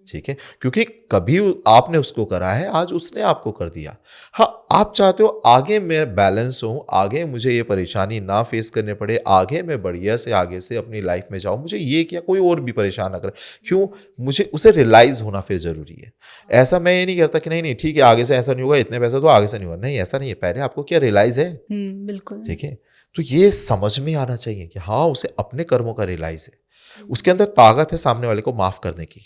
ठीक है, क्योंकि कभी आपने उसको करा है, आज उसने आपको कर दिया। हाँ, आप चाहते हो आगे मैं बैलेंस हूं, आगे मुझे ये परेशानी ना फेस करने पड़े, आगे मैं बढ़िया से आगे से अपनी लाइफ में जाऊं, मुझे ये क्या कोई और भी परेशान ना करे, क्यों, मुझे उसे रियलाइज होना फिर जरूरी है। ऐसा मैं ये नहीं करता कि नहीं नहीं ठीक है आगे से ऐसा नहीं होगा, इतने पैसा तो आगे से नहीं होगा, नहीं ऐसा नहीं है। पहले आपको क्या रियलाइज है, बिल्कुल। ठीक है। तो ये समझ में आना चाहिए कि हाँ उसे अपने कर्मों का रियलाइज है, उसके अंदर ताकत है सामने वाले को माफ करने की,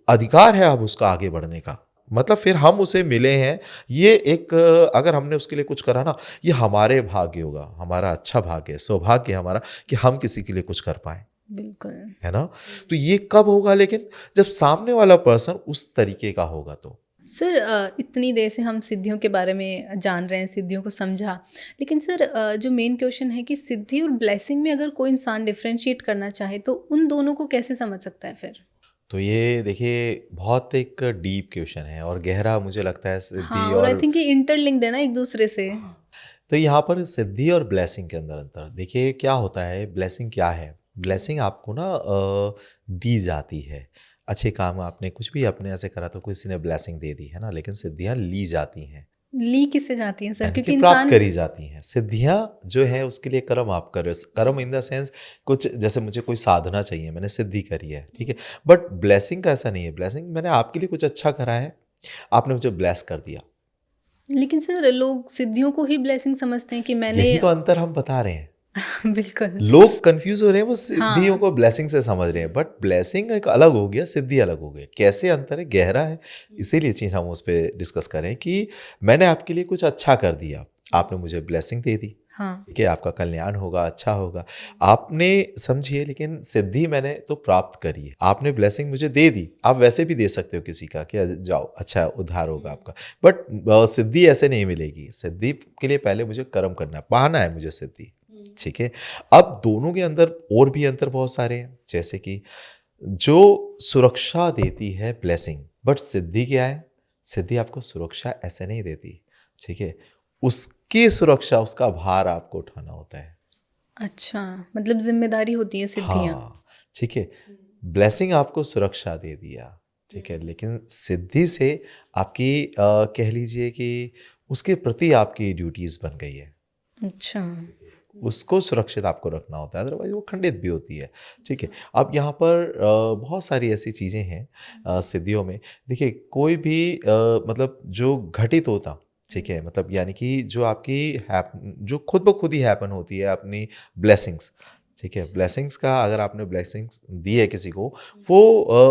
अधिकार है अब उसका आगे बढ़ने का। मतलब फिर हम उसे मिले हैं, ये एक अगर हमने उसके लिए कुछ करा ना, ये हमारे भाग्य होगा, हमारा अच्छा भाग्य है, सौभाग्य है हमारा कि हम किसी के लिए कुछ कर पाए, बिल्कुल, है ना। तो ये कब होगा? लेकिन जब सामने वाला पर्सन उस तरीके का होगा। तो सर इतनी देर से हम सिद्धियों के बारे में जान रहे हैं, सिद्धियों को समझा, लेकिन सर जो मेन क्वेश्चन है कि सिद्धि और ब्लेसिंग में अगर कोई इंसान डिफरेंशिएट करना चाहे तो उन दोनों को कैसे समझ सकता है फिर? तो ये देखिए बहुत एक डीप क्वेश्चन है और गहरा, मुझे लगता है सिद्धि हाँ, और आई थिंक ये इंटरलिंक्ड है ना एक दूसरे से। तो यहाँ पर सिद्धि और ब्लेसिंग के अंदर अंतर देखिए क्या होता है। ब्लेसिंग क्या है? ब्लेसिंग आपको ना दी जाती है, अच्छे काम आपने कुछ भी अपने ऐसे करा तो किसी ने ब्लेसिंग दे दी, है ना। लेकिन सिद्धियाँ ली जाती हैं, ली किससे जाती हैं सर? यानी कि क्योंकि प्राप्त इंसान करी जाती हैं। सिद्धियाँ जो हैं उसके लिए कर्म आप कर रहे हो। कर्म इन द सेंस कुछ जैसे मुझे कोई साधना चाहिए, मैंने सिद्धि करी है, ठीक है? बट ब्लेसिंग का ऐसा नहीं है। ब्लेसिंग मैंने आपके लिए कुछ अच्छा करा है, आपने मुझे ब्लेस कर दिया। लेकिन सर लोग सिद्धियों को ही ब्लेसिंग समझते हैं कि मैंने यही तो अंतर हम बता रहे हैं। बिल्कुल। लोग कंफ्यूज हो रहे हैं, वो सिद्धियों हाँ। को ब्लेसिंग से समझ रहे हैं, बट ब्लेसिंग एक अलग हो गया, सिद्धि अलग हो गई। कैसे अंतर है? गहरा है। इसीलिए चीज़ हम उस पे डिस्कस करें कि मैंने आपके लिए कुछ अच्छा कर दिया, आपने मुझे ब्लेसिंग दे दी, हाँ। ठीक है? आपका कल्याण होगा, अच्छा होगा। आपने समझिए, लेकिन सिद्धि मैंने तो प्राप्त करी है। आपने ब्लेसिंग मुझे दे दी, आप वैसे भी दे सकते हो किसी का कि जाओ अच्छा उद्धार होगा आपका, बट सिद्धि ऐसे नहीं मिलेगी। सिद्धि के लिए पहले मुझे कर्म करना है, पाना है मुझे सिद्धि, ठीक है? अब दोनों के अंदर और भी अंतर बहुत सारे हैं, जैसे कि जो सुरक्षा देती है ब्लेसिंग, बट सिद्धि क्या है? सिद्धि आपको सुरक्षा ऐसे नहीं देती, ठीक है? उसकी सुरक्षा, उसका भार आपको उठाना होता है। अच्छा, मतलब ज़िम्मेदारी होती है सिद्धियाँ। हाँ, ठीक है। ब्लेसिंग आपको सुरक्षा दे दिया, ठीक है? लेकिन सिद्धि से आपकी कह लीजिए कि उसके प्रति आपकी ड्यूटीज़ बन गई है। अच्छा। उसको सुरक्षित आपको रखना होता है, अदरवाइज वो खंडित भी होती है, ठीक है? अब यहाँ पर बहुत सारी ऐसी चीज़ें हैं सिद्धियों में। देखिए, कोई भी मतलब जो घटित होता, ठीक है? मतलब यानी कि जो आपकी जो खुद ब खुद ही हैपन होती है अपनी ब्लेसिंग्स, ठीक है? ब्लेसिंग्स का अगर आपने ब्लेसिंग्स दी है किसी को, वो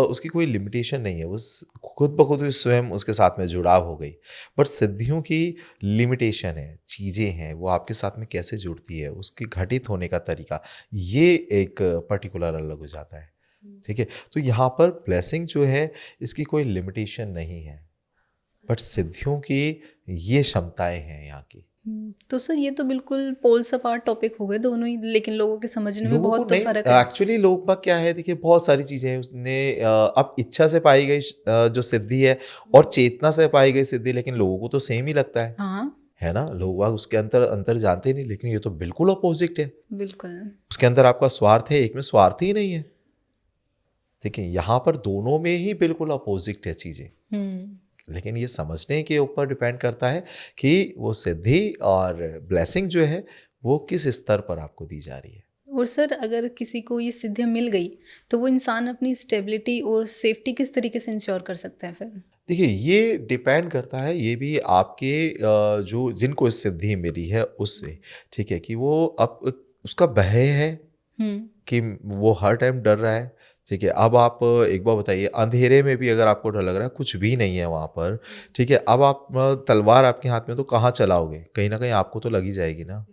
उसकी कोई लिमिटेशन नहीं है, उस खुद ब खुद ही स्वयं उसके साथ में जुड़ाव हो गई। बट सिद्धियों की लिमिटेशन है, चीज़ें हैं, वो आपके साथ में कैसे जुड़ती है, उसकी घटित होने का तरीका, ये एक पर्टिकुलर अलग हो जाता है, ठीक है? तो यहाँ पर ब्लेसिंग जो है, इसकी कोई लिमिटेशन नहीं है, बट सिद्धियों की ये क्षमताएं हैं यहाँ की। तो सर ये तो बिल्कुल पोल्स अपार्ट टॉपिक हो गए दोनों ही, लेकिन लोगों के समझने में लोगों को बहुत तो नहीं, फ़र्क है। एक्चुअली लोग बाग क्या है, देखिए बहुत सारी चीज़ें हैं उसने अब इच्छा से पाई गई जो सिद्धि है और चेतना से पाई गई सिद्धि, लेकिन लोगों को तो सेम ही लगता हाँ, है ना? लोग बाग उसके अंतर अंतर जानते नहीं, लेकिन ये तो बिल्कुल अपोजिट है। बिल्कुल। उसके अंदर आपका स्वार्थ है, एक में स्वार्थ ही नहीं है। देखिए, यहाँ पर दोनों में ही बिल्कुल अपोजिट है चीज़ें, हुँ। लेकिन ये समझने के ऊपर डिपेंड करता है कि वो सिद्धि और ब्लेसिंग जो है, वो किस स्तर पर आपको दी जा रही है। और सर अगर किसी को ये सिद्धियाँ मिल गई, तो वो इंसान अपनी स्टेबिलिटी और सेफ्टी किस तरीके से इंश्योर कर सकता है फिर? देखिए, ये डिपेंड करता है, ये भी आपके जो जिनको सिद्धि मिली है उससे, ठीक है? कि वो अब उसका भय है हुँ। कि वो हर टाइम डर रहा है, ठीक है? अब आप एक बार बताइए, अंधेरे में भी अगर आपको डर लग रहा है, कुछ भी नहीं है वहाँ पर, ठीक है? अब आप तलवार आपके हाथ में, तो कहाँ चलाओगे? कहीं न कहीं आपको तो लग ही जाएगी ना।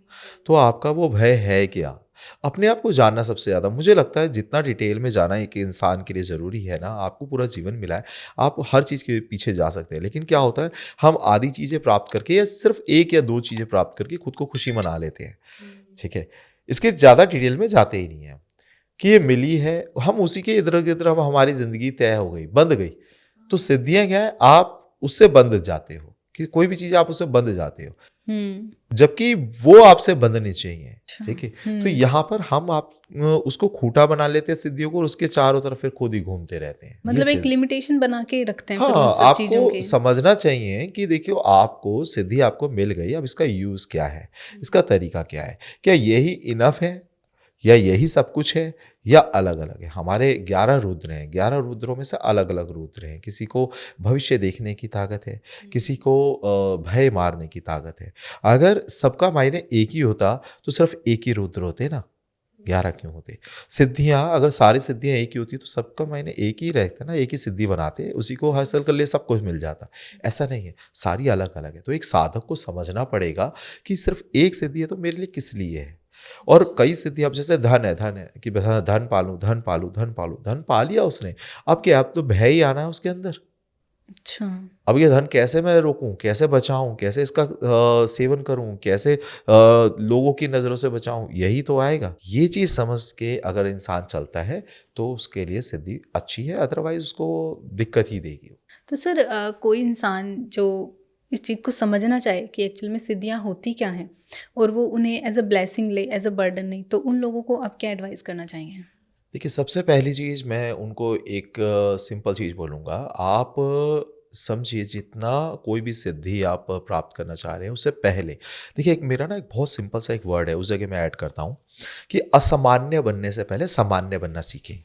तो आपका वो भय है क्या? अपने आप को जानना सबसे ज़्यादा मुझे लगता है, जितना डिटेल में जाना एक इंसान के लिए ज़रूरी है ना, आपको पूरा जीवन मिला है, आप हर चीज़ के पीछे जा सकते हैं। लेकिन क्या होता है, हम आधी चीज़ें प्राप्त करके या सिर्फ़ 1 या 2 चीज़ें प्राप्त करके खुद को खुशी मना लेते हैं, ठीक है? इसके ज़्यादा डिटेल में जाते ही नहीं हैं। कि ये मिली है, हम उसी के इधर-गिधर अब हमारी ज़िंदगी तय हो गई, बंध गई। तो सिद्धियाँ क्या है, आप उससे बंध जाते हो, कि कोई भी चीज़ आप उससे बंध जाते हो, हुँ। जबकि वो आपसे बंधनी चाहिए, अच्छा। ठीक है? तो हुँ। यहाँ पर हम आप उसको खूँटा बना लेते हैं सिद्धियों को, और उसके चारों तरफ फिर खुद ही घूमते रहते हैं। ये मतलब एक लिमिटेशन बना के रखते हैं फिर उन हाँ, सब चीज़ों आपको के। समझना चाहिए कि देखिए, आपको सिद्धि आपको मिल गई, अब इसका यूज़ क्या है? इसका तरीका क्या है? क्या यही इनफ है? या यही सब कुछ है, या अलग-अलग है? हमारे 11 रुद्र हैं, 11 रुद्रों में से अलग-अलग रुद्र हैं। किसी को भविष्य देखने की ताकत है, किसी को भय मारने की ताकत है। अगर सबका मायने एक ही होता, तो सिर्फ़ एक ही रुद्र होते ना, 11 क्यों होते? सिद्धियाँ, अगर सारी सिद्धियाँ एक ही होती, तो सबका मायने एक ही रहता ना, एक ही सिद्धि बनाते, उसी को हासिल कर लिए सब कुछ मिल जाता। ऐसा नहीं है, सारी अलग-अलग है। तो एक साधक को समझना पड़ेगा कि सिर्फ़ एक सिद्धि है तो मेरे लिए किस लिए है? और कई स्थिति, अब जैसे धन है कि धन पालूँ, धन पालूँ, धन पालूँ, धन पा लिया उसने। अब क्या, अब तो भय ही आना है उसके अंदर। अच्छा। अब ये धन कैसे मैं रोकूँ, कैसे बचाऊँ, कैसे इसका सेवन करूँ, कैसे लोगों की नज़रों से बचाऊँ, यही तो आएगा। ये चीज़ समझ के अगर इंसान चलता है, तो उसके लिए सिद्धि अच्छी है, अदरवाइज़ उसको दिक्कत ही देगी। तो सर कोई इंसान जो इस चीज़ को समझना चाहे कि एक्चुअल में सिद्धियाँ होती क्या हैं और वो उन्हें एज अ ब्लेसिंग ले, एज अ बर्डन नहीं, तो उन लोगों को आप क्या एडवाइस करना चाहेंगे? देखिए, सबसे पहली चीज़ मैं उनको एक सिंपल चीज़ बोलूँगा, आप समझिए जितना कोई भी सिद्धि आप प्राप्त करना चाह रहे हैं उससे पहले देखिए, एक मेरा ना एक बहुत सिंपल सा एक वर्ड है, उस जगह मैं ऐड करता हूँ कि असामान्य बनने से पहले सामान्य बनना सीखें।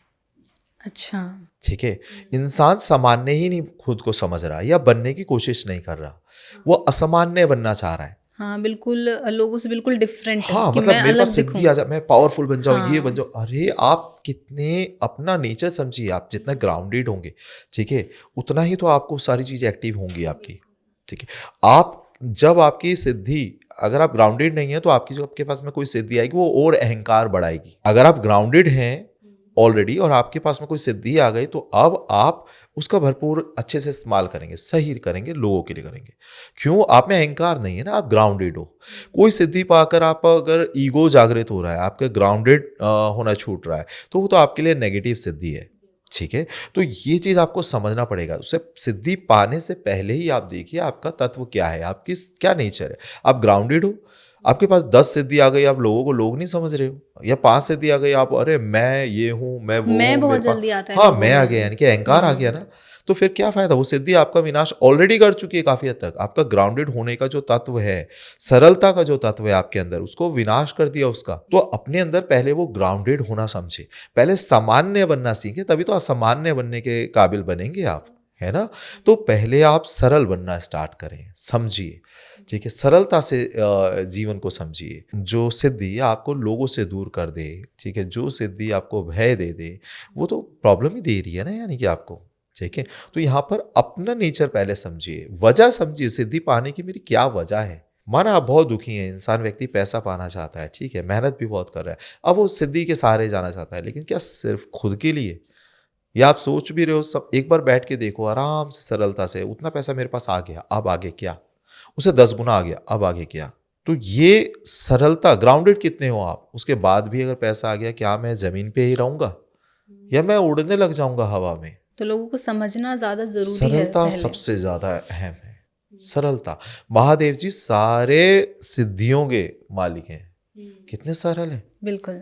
अच्छा। ठीक है, इंसान सामान्य ही नहीं खुद को समझ रहा या बनने की कोशिश नहीं कर रहा, वो असामान्य बनना चाह रहा है। हाँ, बिल्कुल लोगों से बिल्कुल डिफरेंट हाँ, कि मतलब मैं मेरे पास अलग सिद्धि दिखूँ। आ जाए, मैं पावरफुल बन जाऊँ, ये बन हाँ, जाऊँ। अरे आप कितने अपना नेचर समझिए, आप जितना ग्राउंडेड होंगे, ठीक है, उतना ही तो आपको सारी चीज़ें एक्टिव होंगी आपकी। ठीक है, आप जब आपकी सिद्धि, अगर आप ग्राउंडेड नहीं है तो आपकी जो आपके पास में कोई सिद्धि आएगी वो और अहंकार बढ़ाएगी। अगर आप ग्राउंडेड हैं ऑलरेडी और आपके पास में कोई सिद्धि आ गई तो अब आप उसका भरपूर अच्छे से इस्तेमाल करेंगे, सही करेंगे, लोगों के लिए करेंगे। क्यों? आप में अहंकार नहीं है ना, आप ग्राउंडेड हो। कोई सिद्धि पाकर आप अगर ईगो जागृत हो रहा है, आपका ग्राउंडेड होना छूट रहा है, तो वो तो आपके लिए नेगेटिव सिद्धि है। ठीक है, तो ये चीज आपको समझना पड़ेगा। उसे सिद्धि पाने से पहले ही आप देखिए आपका तत्व क्या है, आपकी क्या नेचर है। आप ग्राउंडेड हो, आपके पास 10 सिद्धि आ गई, आप लोगों को लोग नहीं समझ रहे हो, या 5 सिद्धि आ गई, आप अरे मैं ये हूं, मैं वो मैं हूं, मेरे बहुत पास, जल्दी आता है हाँ लोगों मैं आ में। गया, यानी कि अहंकार आ गया ना। तो फिर क्या फायदा, वो सिद्धि आपका विनाश ऑलरेडी कर चुकी है काफी हद तक। आपका ग्राउंडेड होने का जो तत्व है, सरलता का जो तत्व है आपके अंदर, उसको विनाश कर दिया उसका। तो अपने अंदर पहले वो ग्राउंडेड होना समझे, पहले सामान्य बनना सीखे, तभी तो असामान्य बनने के काबिल बनेंगे आप, है ना। तो पहले आप सरल बनना स्टार्ट करें, समझिए। ठीक है, सरलता से जीवन को समझिए। जो सिद्धि आपको लोगों से दूर कर दे, ठीक है, जो सिद्धि आपको भय दे दे, वो तो प्रॉब्लम ही दे रही है ना, यानी कि आपको। ठीक है, तो यहाँ पर अपना नेचर पहले समझिए, वजह समझिए, सिद्धि पाने की मेरी क्या वजह है। माना आप बहुत दुखी हैं, इंसान व्यक्ति पैसा पाना चाहता है, ठीक है, मेहनत भी बहुत कर रहा है, अब वो सिद्धि के सहारे जाना चाहता है, लेकिन क्या सिर्फ खुद के लिए? या आप सोच भी रहे हो, सब एक बार बैठ के देखो आराम से, सरलता से, उतना पैसा मेरे पास आ गया, अब आगे क्या? उसे 10 गुना आ गया, अब आगे क्या? तो ये सरलता, ग्राउंडेड कितने हो आप, उसके बाद भी अगर पैसा आ गया, क्या मैं जमीन पे ही रहूंगा या मैं उड़ने लग जाऊंगा हवा में? तो लोगों को समझना ज़्यादा ज़रूरी है सरलता पहले। सबसे ज्यादा अहम है। सरलता, महादेव जी सारे सिद्धियों के मालिक हैं, कितने सरल है। बिल्कुल।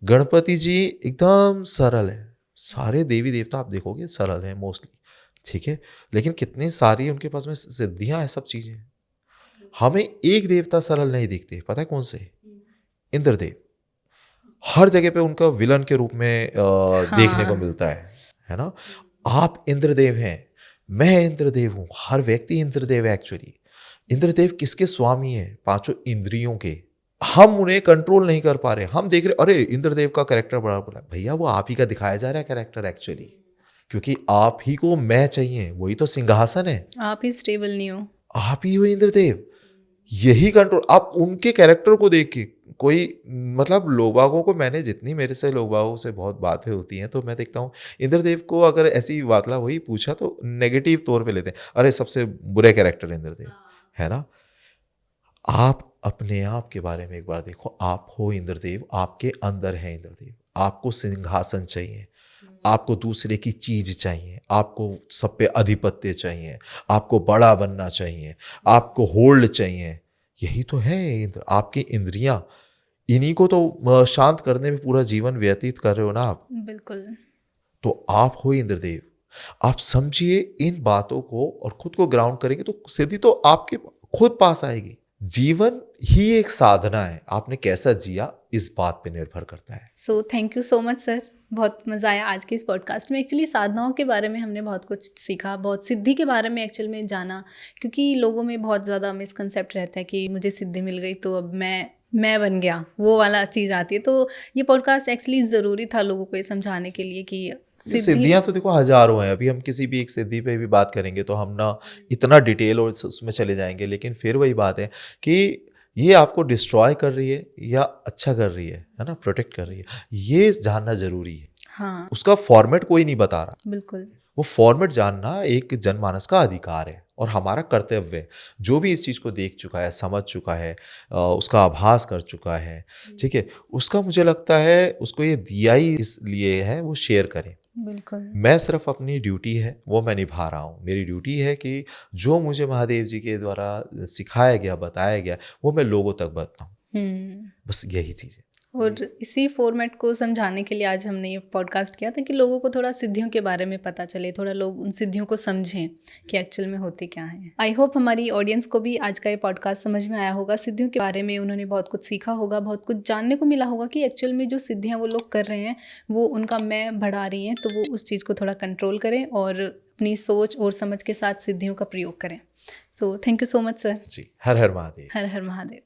गणपति जी एकदम सरल है, सारे देवी देवता आप देखोगे सरल है मोस्टली। ठीक है, लेकिन कितनी सारी उनके पास में सिद्धियां हैं, सब चीजें। हमें एक देवता सरल नहीं दिखते, पता है कौन से? इंद्रदेव। हर जगह पे उनका विलन के रूप में देखने को हाँ, मिलता है ना। आप इंद्रदेव हैं, मैं इंद्रदेव हूं, हर व्यक्ति इंद्रदेव है एक्चुअली। इंद्रदेव किसके स्वामी है? पांचों इंद्रियों के। हम उन्हें कंट्रोल नहीं कर पा रहे, हम देख रहे अरे इंद्रदेव का कैरेक्टर बड़ा बड़ा, भैया वो आप ही का दिखाया जा रहा है कैरेक्टर एक्चुअली, क्योंकि आप ही को मैं चाहिए, वही तो सिंहासन है, आप ही स्टेबल नहीं हो। आप ही हो इंद्रदेव। यही कंट्रोल, आप उनके कैरेक्टर को देख के कोई, मतलब लोग बागों को, मैंने जितनी, मेरे से लोग बागों से बहुत बातें होती हैं, तो मैं देखता हूँ इंद्रदेव को अगर ऐसी वार्तालाप वही पूछा तो नेगेटिव तौर पे लेते हैं, अरे सबसे बुरे कैरेक्टर इंद्रदेव, है ना। आप अपने आप के बारे में एक बार देखो, आप हो इंद्रदेव, आपके अंदर है इंद्रदेव। आपको सिंहासन चाहिए, आपको दूसरे की चीज चाहिए, आपको सब पे अधिपत्य चाहिए, आपको बड़ा बनना चाहिए, आपको होल्ड चाहिए। यही तो है इंद्र, आपकी इंद्रियां, इन्हीं को तो शांत करने में पूरा जीवन व्यतीत कर रहे हो ना आप। बिल्कुल। तो आप हो इंद्रदेव। आप समझिए इन बातों को और खुद को ग्राउंड करेंगे तो सिद्धि तो आपके खुद पास आएगी। जीवन ही एक साधना है, आपने कैसा जिया इस बात पे निर्भर करता है। सो thank you so much sir, बहुत मज़ा आया आज के इस पॉडकास्ट में। एक्चुअली साधनाओं के बारे में हमने बहुत कुछ सीखा, बहुत सिद्धि के बारे में एक्चुअल में जाना, क्योंकि लोगों में बहुत ज़्यादा मिसकंसेप्ट रहता है कि मुझे सिद्धि मिल गई तो अब मैं बन गया, वो वाला चीज़ आती है। तो ये पॉडकास्ट एक्चुअली ज़रूरी था लोगों को ये समझाने के लिए कि सिद्धि। सिद्धियां तो देखो हजारों हैं, अभी हम किसी भी एक सिद्धि पे भी बात करेंगे तो हम ना इतना डिटेल और उसमें चले जाएंगे, लेकिन फिर वही बात है कि ये आपको डिस्ट्रॉय कर रही है या अच्छा कर रही है ना, प्रोटेक्ट कर रही है, ये जानना जरूरी है। हाँ, उसका फॉर्मेट कोई नहीं बता रहा, बिल्कुल। वो फॉर्मेट जानना एक जनमानस का अधिकार है और हमारा कर्तव्य है। जो भी इस चीज़ को देख चुका है, समझ चुका है, उसका आभास कर चुका है, ठीक है, उसका मुझे लगता है उसको ये दिया ही इसलिए है वो शेयर करे। बिल्कुल। मैं सिर्फ अपनी ड्यूटी है वो मैं निभा रहा हूँ। मेरी ड्यूटी है कि जो मुझे महादेव जी के द्वारा सिखाया गया, बताया गया, वो मैं लोगों तक बताऊँ, बस यही चीज़ है। और इसी फॉर्मेट को समझाने के लिए आज हमने ये पॉडकास्ट किया ताकि लोगों को थोड़ा सिद्धियों के बारे में पता चले, थोड़ा लोग उन सिद्धियों को समझें कि एक्चुअल में होती क्या है। आई होप हमारी ऑडियंस को भी आज का ये पॉडकास्ट समझ में आया होगा, सिद्धियों के बारे में उन्होंने बहुत कुछ सीखा होगा, बहुत कुछ जानने को मिला होगा कि एक्चुअल में जो सिद्धियाँ वो लोग कर रहे हैं वो उनका मैं बढ़ा रही हैं, तो वो उस चीज़ को थोड़ा कंट्रोल करें और अपनी सोच और समझ के साथ सिद्धियों का प्रयोग करें। So thank you so much sir. जी, हर हर महादेव। हर हर महादेव।